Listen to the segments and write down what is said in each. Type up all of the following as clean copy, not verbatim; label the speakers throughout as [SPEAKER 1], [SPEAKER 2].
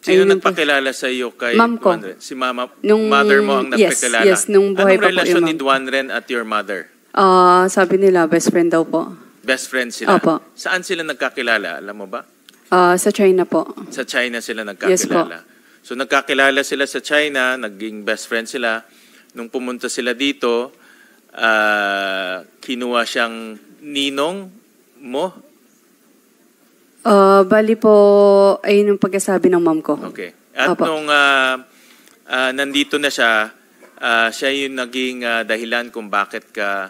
[SPEAKER 1] Sino
[SPEAKER 2] Ayun po.
[SPEAKER 1] nagpakilala sa iyo kay
[SPEAKER 2] Ma'am ko.
[SPEAKER 1] Duanren? Si mama,
[SPEAKER 2] Nung-
[SPEAKER 1] mother mo ang
[SPEAKER 2] yes,
[SPEAKER 1] nagpakilala?
[SPEAKER 2] yes, nung buhay
[SPEAKER 1] Anong
[SPEAKER 2] pa po
[SPEAKER 1] relasyon
[SPEAKER 2] yung
[SPEAKER 1] ni
[SPEAKER 2] ma'am.
[SPEAKER 1] Duanren at your mother?
[SPEAKER 2] Sabi nila, best friend daw po.
[SPEAKER 1] Best friends sila?
[SPEAKER 2] Opo.
[SPEAKER 1] Saan sila nagkakilala? Alam mo ba?
[SPEAKER 2] Sa China po.
[SPEAKER 1] Sa China sila
[SPEAKER 2] Yes po.
[SPEAKER 1] nagkakilala. So nagkakilala sila sa China, naging best friend sila. Nung pumunta sila dito, kinuha siyang ninong mo?
[SPEAKER 2] Bali po, ayun yung pagkasabi ng mom ko.
[SPEAKER 1] Okay. At
[SPEAKER 2] Opo.
[SPEAKER 1] nung nandito na siya, siya yung naging dahilan kung bakit ka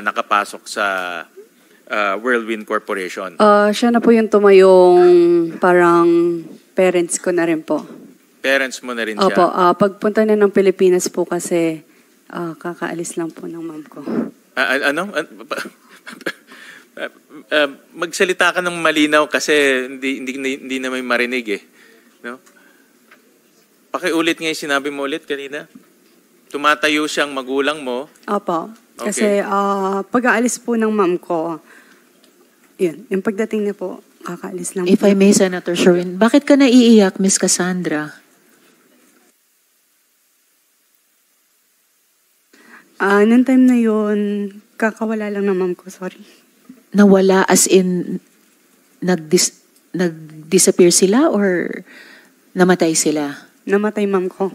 [SPEAKER 1] nakapasok sa Whirlwind Corporation.
[SPEAKER 2] Siya na po yung tumayong parang parents ko na rin po.
[SPEAKER 1] Parents mo na rin siya?
[SPEAKER 2] Opo, pagpunta na ng Pilipinas po kasi kakaalis lang po ng mom ko.
[SPEAKER 1] Ano? Magsalita ka ng malinaw kasi hindi na may marinig eh. No? Pakiulit nga yung sinabi mo ulit kanina. Tumatayo siyang magulang mo.
[SPEAKER 2] Opo,
[SPEAKER 1] Okay.
[SPEAKER 2] kasi pag-aalis po ng mom ko, yun, yung pagdating niya po, kakaalis lang
[SPEAKER 3] If
[SPEAKER 2] po.
[SPEAKER 3] I may, Senator Sherwin, bakit ka naiiyak, Miss Cassandra?
[SPEAKER 2] Nung time na yun, kakawala lang ng mom ko, sorry.
[SPEAKER 3] Nawala as in nag-disappear sila or namatay sila?
[SPEAKER 2] Namatay mom ko.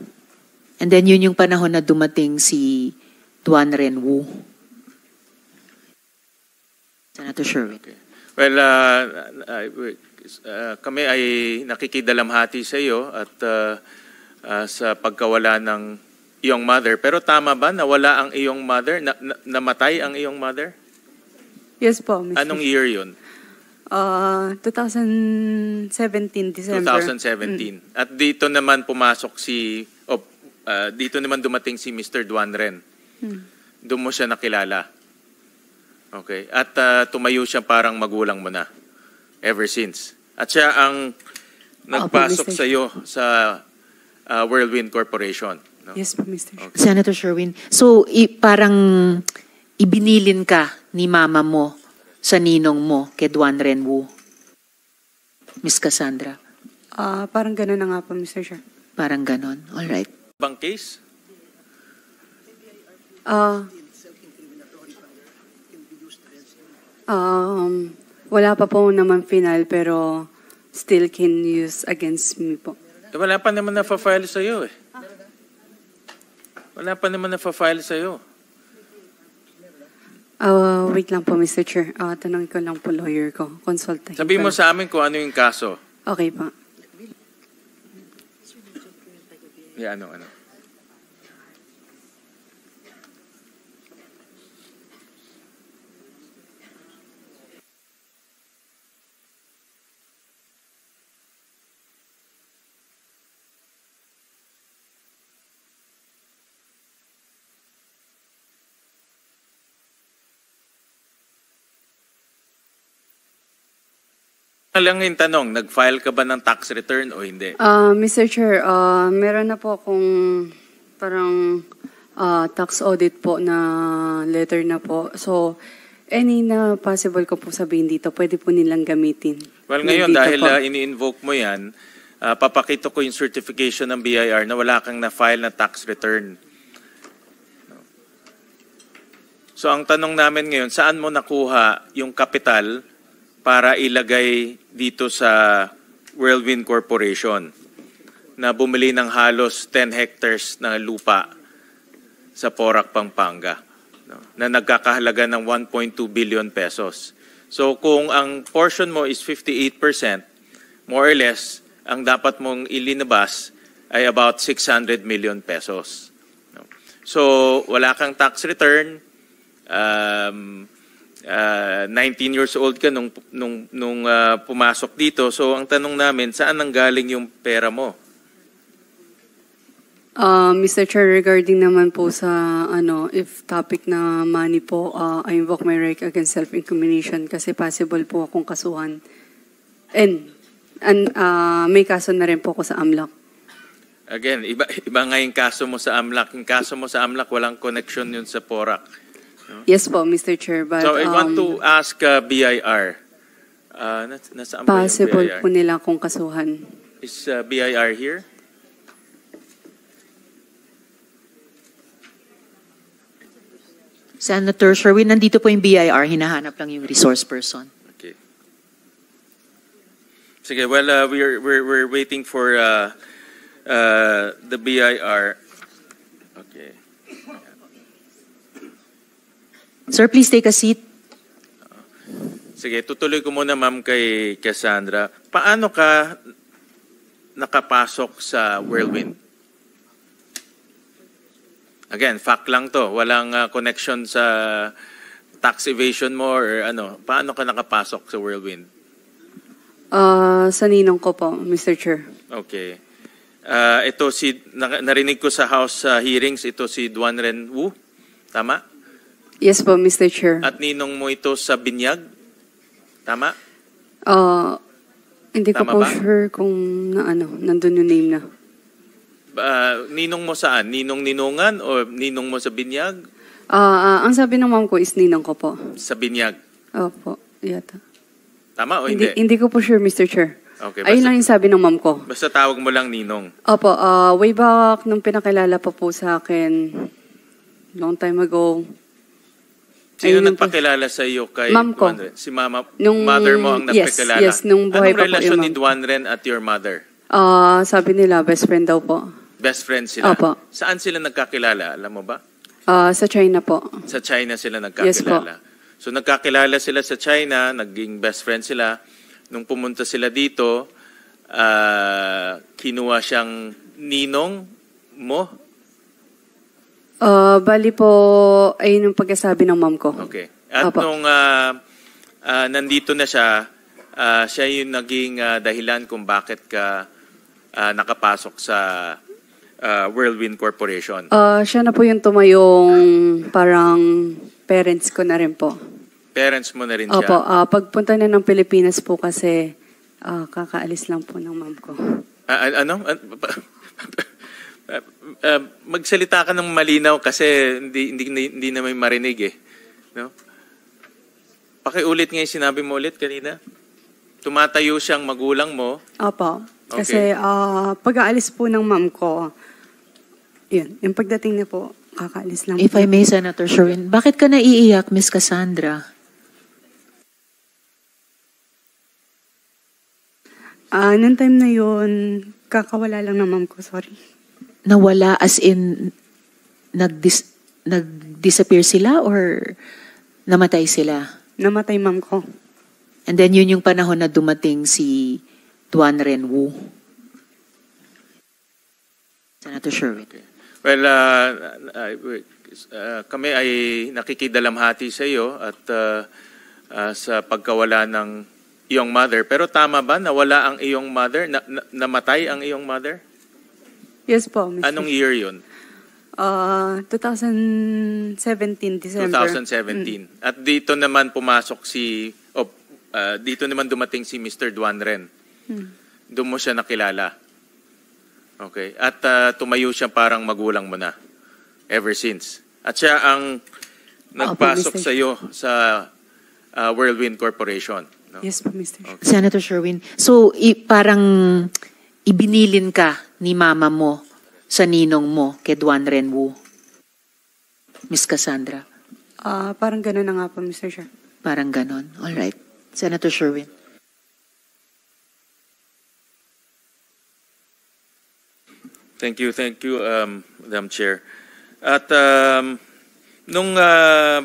[SPEAKER 3] And then yun yung panahon na dumating si Duanren Wu. Senator Sherwin.
[SPEAKER 1] Okay. Well, kami ay nakikidalamhati sa iyo at sa pagkawala ng iyong mother. Pero tama ba nawala ang iyong mother? Namatay ang iyong mother?
[SPEAKER 2] Yes po, Mr.
[SPEAKER 1] Anong year yun?
[SPEAKER 2] 2017, December.
[SPEAKER 1] 2017. At dito naman pumasok dito naman dumating si Mr. Duanren. Doon mo siya nakilala. Okay. At tumayo siya parang magulang mo na ever since. At siya ang nagpasok
[SPEAKER 2] Mr.
[SPEAKER 1] sa iyo sa Whirlwind Corporation. No?
[SPEAKER 2] Yes po, Mr.
[SPEAKER 1] Okay.
[SPEAKER 3] Senator Sherwin, so parang ibinilin ka ni mama mo sa ninong mo kay Duanren Wu, Miss Cassandra?
[SPEAKER 2] Parang gano'n na nga po, Mr. Chair.
[SPEAKER 3] Parang ganon. All right.
[SPEAKER 1] Bang case?
[SPEAKER 2] Wala pa po naman final pero still can use against me po.
[SPEAKER 1] Wala pa naman na-file sa iyo eh. Wala pa naman na-file sa iyo.
[SPEAKER 2] Wait lang po, Mr. Chair. Tanongin ko lang po lawyer ko. Consultahin
[SPEAKER 1] Sabihin
[SPEAKER 2] ko
[SPEAKER 1] mo
[SPEAKER 2] lang.
[SPEAKER 1] sa amin kung ano yung kaso.
[SPEAKER 2] Okay pa.
[SPEAKER 1] Yeah, ano. Lang yung tanong, nag-file ka ba ng tax return o hindi?
[SPEAKER 2] Mr. Chair, meron na po akong parang tax audit po na letter na po. So, any na possible ko po sabihin dito, pwede po nilang gamitin.
[SPEAKER 1] Well, ngayon,
[SPEAKER 2] Dito
[SPEAKER 1] dahil
[SPEAKER 2] po.
[SPEAKER 1] ini-invoke mo yan, papakita ko yung certification ng BIR na wala kang na-file na tax return. So, ang tanong namin ngayon, saan mo nakuha yung kapital para ilagay dito sa Whirlwind Corporation na bumili ng halos 10 hectares na lupa sa Porac, Pampanga, no, na nagkakahalaga ng 1.2 billion pesos. So kung ang portion mo is 58%, more or less, ang dapat mong ilinabas ay about 600 million pesos. No. So wala kang tax return, 19 years old ka nung pumasok dito. So ang tanong namin, saan nanggaling yung pera mo?
[SPEAKER 2] Mr. Chair, regarding naman po sa if topic na money po, I invoke my right against self-incrimination kasi possible po akong kasuhan. And may kaso na rin po ako sa AMLAC.
[SPEAKER 1] Again, iba nga yung kaso mo sa AMLAC. Yung kaso mo sa AMLAC, walang connection yun sa Porac.
[SPEAKER 2] Yes po, Mr. Chair. But,
[SPEAKER 1] So I want to ask BIR. Nasaan ba yung
[SPEAKER 2] possible
[SPEAKER 1] BIR?
[SPEAKER 2] po nila kung kasuhan.
[SPEAKER 1] Is BIR here?
[SPEAKER 3] Senator Sherwin, nandito po yung BIR, hinahanap lang yung resource person.
[SPEAKER 1] Okay. Sige, well, we're waiting for the BIR. Okay.
[SPEAKER 3] Sir, please take a seat.
[SPEAKER 1] Sige, tutuloy ko muna ma'am kay Cassandra. Paano ka nakapasok sa Whirlwind? Again, fact lang to. Walang connection sa tax evasion mo or ano. Paano ka nakapasok sa Whirlwind?
[SPEAKER 2] Sa ninong ko po, Mr. Chair.
[SPEAKER 1] Okay. Ito narinig ko sa House hearings, ito si Duan Ren Wu. Tama?
[SPEAKER 2] Yes po, Mr. Chair.
[SPEAKER 1] At ninong mo ito sa Binyag? Tama?
[SPEAKER 2] Hindi ko
[SPEAKER 1] Tama
[SPEAKER 2] po
[SPEAKER 1] ba?
[SPEAKER 2] sure kung nandun yung name na.
[SPEAKER 1] Ninong mo saan? Ninong-ninungan o ninong mo sa Binyag?
[SPEAKER 2] Ang sabi ng mom ko is ninang ko po.
[SPEAKER 1] Sa Binyag.
[SPEAKER 2] Opo, yata.
[SPEAKER 1] Tama o hindi?
[SPEAKER 2] Hindi ko po sure, Mr. Chair.
[SPEAKER 1] Okay,
[SPEAKER 2] Ayun lang yung sabi ng mom ko.
[SPEAKER 1] basta tawag mo lang ninong.
[SPEAKER 2] Opo, way back nung pinakilala pa po sa akin, long time ago.
[SPEAKER 1] Sino
[SPEAKER 2] Ayun po.
[SPEAKER 1] nagpakilala sa iyo kay
[SPEAKER 2] Ma'am ko.
[SPEAKER 1] Duan Ren? Si mama,
[SPEAKER 2] Nung-
[SPEAKER 1] mother mo ang
[SPEAKER 2] yes,
[SPEAKER 1] nagpakilala?
[SPEAKER 2] yes, nung buhay
[SPEAKER 1] Anong
[SPEAKER 2] pa po
[SPEAKER 1] relasyon
[SPEAKER 2] yung
[SPEAKER 1] ni
[SPEAKER 2] ma'am.
[SPEAKER 1] Duan Ren at your mother?
[SPEAKER 2] Sabi nila, best friend daw po.
[SPEAKER 1] Best friends sila?
[SPEAKER 2] Opo.
[SPEAKER 1] Saan sila nagkakilala? Alam mo ba?
[SPEAKER 2] Sa China po.
[SPEAKER 1] Sa China sila
[SPEAKER 2] Yes po.
[SPEAKER 1] nagkakilala. So nagkakilala sila sa China, naging best friend sila. Nung pumunta sila dito, kinuha siyang ninong mo?
[SPEAKER 2] Bali po, ayun yung pagkasabi ng mom ko.
[SPEAKER 1] Okay. At
[SPEAKER 2] Opo.
[SPEAKER 1] nung nandito na siya, siya yung naging dahilan kung bakit ka nakapasok sa Whirlwind Corporation.
[SPEAKER 2] Siya na po yung tumayong parang parents ko na rin po.
[SPEAKER 1] Parents mo na rin siya?
[SPEAKER 2] Opo, pagpunta na ng Pilipinas po kasi kakaalis lang po ng mom ko.
[SPEAKER 1] Ano? Magsalita ka ng malinaw kasi hindi na may marinig eh. No? Pakiulit nga yung sinabi mo ulit kanina. Tumatayo siyang magulang mo.
[SPEAKER 2] Opo,
[SPEAKER 1] Okay.
[SPEAKER 2] kasi pag-aalis po ng mom ko, yun, yung pagdating niya po, kakaalis lang
[SPEAKER 3] If
[SPEAKER 2] po.
[SPEAKER 3] I may, Senator Sherwin, bakit ka naiiyak, Miss Cassandra?
[SPEAKER 2] Nung time na yun, kakawala lang ng mom ko, sorry.
[SPEAKER 3] Nawala as in nag-disappear sila or namatay sila?
[SPEAKER 2] Namatay mom ko.
[SPEAKER 3] And then yun yung panahon na dumating si Duan Ren Wu. Senator Sherwin.
[SPEAKER 1] Okay. Well, kami ay nakikidalamhati sa iyo at sa pagkawala ng iyong mother. Pero tama ba nawala ang iyong mother? Namatay ang iyong mother?
[SPEAKER 2] Yes po, Mr.
[SPEAKER 1] Anong year yun?
[SPEAKER 2] 2017, December.
[SPEAKER 1] 2017. At dito naman pumasok dito naman dumating si Mr. Duan Ren. Doon mo siya nakilala. Okay. At tumayo siya parang magulang mo na ever since. At siya ang nagpasok
[SPEAKER 2] Mr.
[SPEAKER 1] sa iyo sa Whirlwind Corporation. No?
[SPEAKER 2] Yes po, Mr.
[SPEAKER 1] Okay.
[SPEAKER 3] Senator Sherwin, so parang ibinilin ka ni mama mo sa ninong mo kay Duan Ren Wu? Miss Cassandra?
[SPEAKER 2] Parang gano'n na nga po, Mr. Chair.
[SPEAKER 3] Parang ganon. All right. Senator Sherwin.
[SPEAKER 1] Thank you, Madam Chair. At nung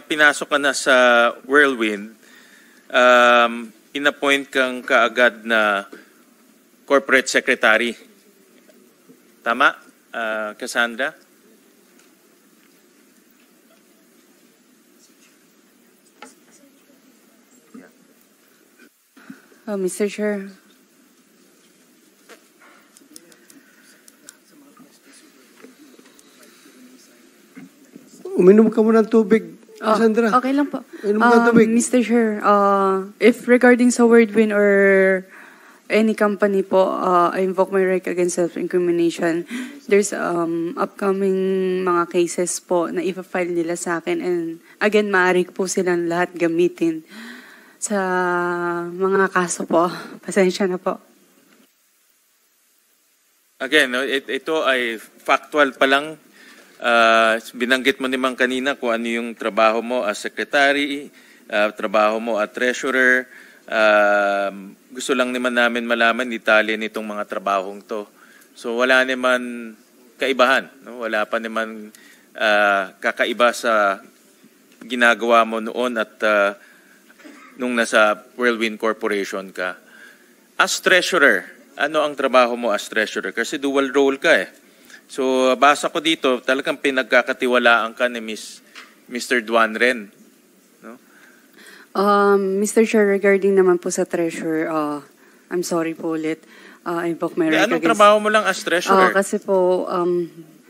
[SPEAKER 1] pinasok ka na sa Whirlwind, inappoint kang kaagad na corporate secretary. Tama, Cassandra?
[SPEAKER 2] Mr. Chair.
[SPEAKER 4] Uminom ka muna ng tubig, Cassandra.
[SPEAKER 2] Okay lang po.
[SPEAKER 4] Uminom ka ng tubig.
[SPEAKER 2] Mr. Chair, if regarding sa Whirlwind or any company po, I invoke my right against self-incrimination. There's upcoming mga cases po na i-file nila sa akin. And again, maaari po silang lahat gamitin sa mga kaso po. Pasensya na po.
[SPEAKER 1] Again, no, ito ay factual pa lang. Binanggit mo naman kanina kung ano yung trabaho mo as secretary, trabaho mo as treasurer. Gusto lang naman namin malaman detalye nitong mga trabahong to. So wala naman kaibahan, no? Wala pa naman kakaiba sa ginagawa mo noon at nung nasa Whirlwind Corporation ka. As treasurer, ano ang trabaho mo as treasurer? Kasi dual role ka eh. So basa ko dito, talagang pinagkakatiwalaan ka ni Mr. Duan Ren. No?
[SPEAKER 2] Mr. Chair, regarding naman po sa treasurer, I'm sorry po ulit. I invoke my right
[SPEAKER 1] Anong
[SPEAKER 2] against...
[SPEAKER 1] trabaho mo lang as treasurer?
[SPEAKER 2] Kasi po,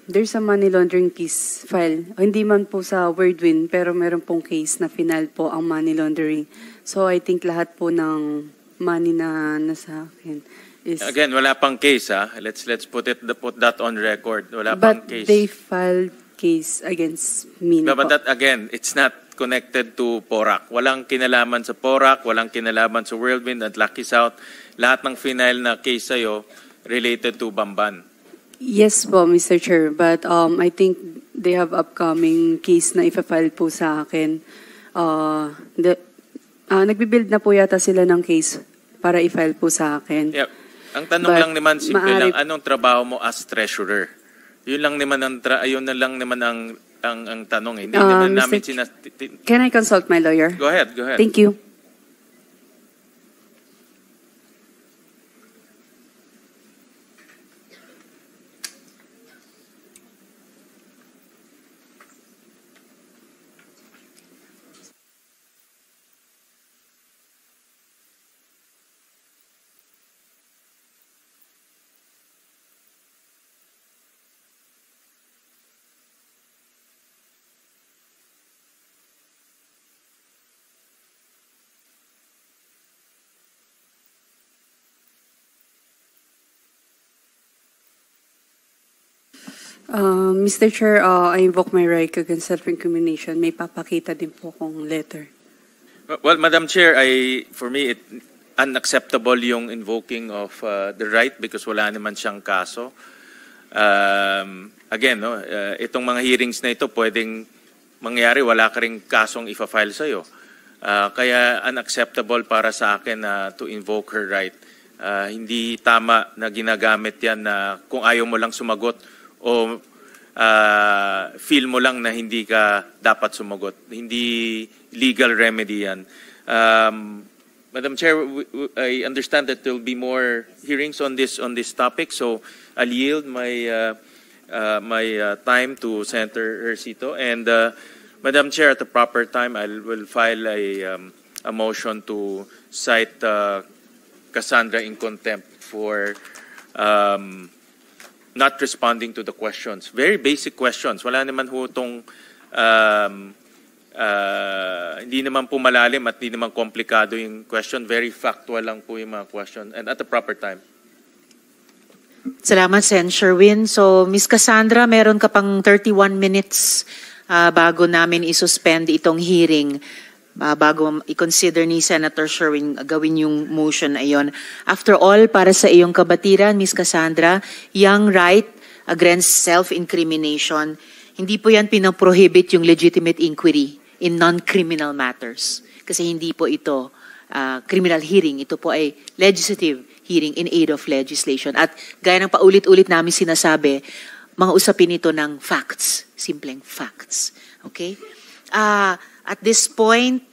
[SPEAKER 2] there's a money laundering case file. Hindi man po sa Whirlwind, pero meron pong case na final po ang money laundering. So I think lahat po ng money na nasa akin is...
[SPEAKER 1] Again, wala pang case ha. Let's put that on record. Wala pang
[SPEAKER 2] But
[SPEAKER 1] case.
[SPEAKER 2] they filed case against me.
[SPEAKER 1] But
[SPEAKER 2] po.
[SPEAKER 1] that again, it's not connected to PORAC. Walang kinalaman sa PORAC, walang kinalaman sa Whirlwind at Lucky South. Lahat ng final na case sa'yo related to Bamban.
[SPEAKER 2] Yes po, Mr. Chair. But I think they have upcoming case na ipa-file po sa akin. Nagbibuild na po yata sila ng case para i-file po sa akin.
[SPEAKER 1] Yep. Ang tanong
[SPEAKER 2] But
[SPEAKER 1] lang naman, simple
[SPEAKER 2] maaari-
[SPEAKER 1] lang, anong trabaho mo as treasurer? Yun lang naman ayun na lang naman ang tanong. Hindi naman
[SPEAKER 2] Mr.
[SPEAKER 1] namin
[SPEAKER 2] Can I consult my lawyer?
[SPEAKER 1] Go ahead.
[SPEAKER 2] Thank you. Mr. Chair, I invoke my right against self-incrimination. May papakita din po kong letter.
[SPEAKER 1] Well, Madam Chair, for me, unacceptable yung invoking of the right because wala naman siyang kaso. Again, no, itong mga hearings na ito pwedeng mangyari, wala ka ring kasong ifa-file sa'yo. Kaya unacceptable para sa akin to invoke her right. Hindi tama na ginagamit yan na kung ayaw mo lang sumagot o feel mo lang na hindi ka dapat sumagot. Hindi legal remedy yan. Madam Chair, I understand that there will be more hearings on this topic, so I'll yield my time to Senator Hercito. And Madam Chair, at the proper time, I will file a motion to cite Cassandra in contempt for not responding to the questions. Very basic questions. Wala naman ho itong hindi naman po malalim at hindi naman komplikado yung question. Very factual lang po yung mga question. And at the proper time.
[SPEAKER 3] Salamat, Sen. Sherwin. So, Ms. Cassandra, meron ka pang 31 minutes bago namin isuspend itong hearing. Bago i-consider ni Senator Sherwin gawin yung motion na iyon. After all, para sa iyong kabatiran, Ms. Cassandra, yung right against self-incrimination, hindi po yan pinaprohibit yung legitimate inquiry in non-criminal matters. Kasi hindi po ito criminal hearing. Ito po ay legislative hearing in aid of legislation. At gaya ng paulit-ulit namin sinasabi, mga usapin ito ng facts. Simpleng facts. Okay? At this point,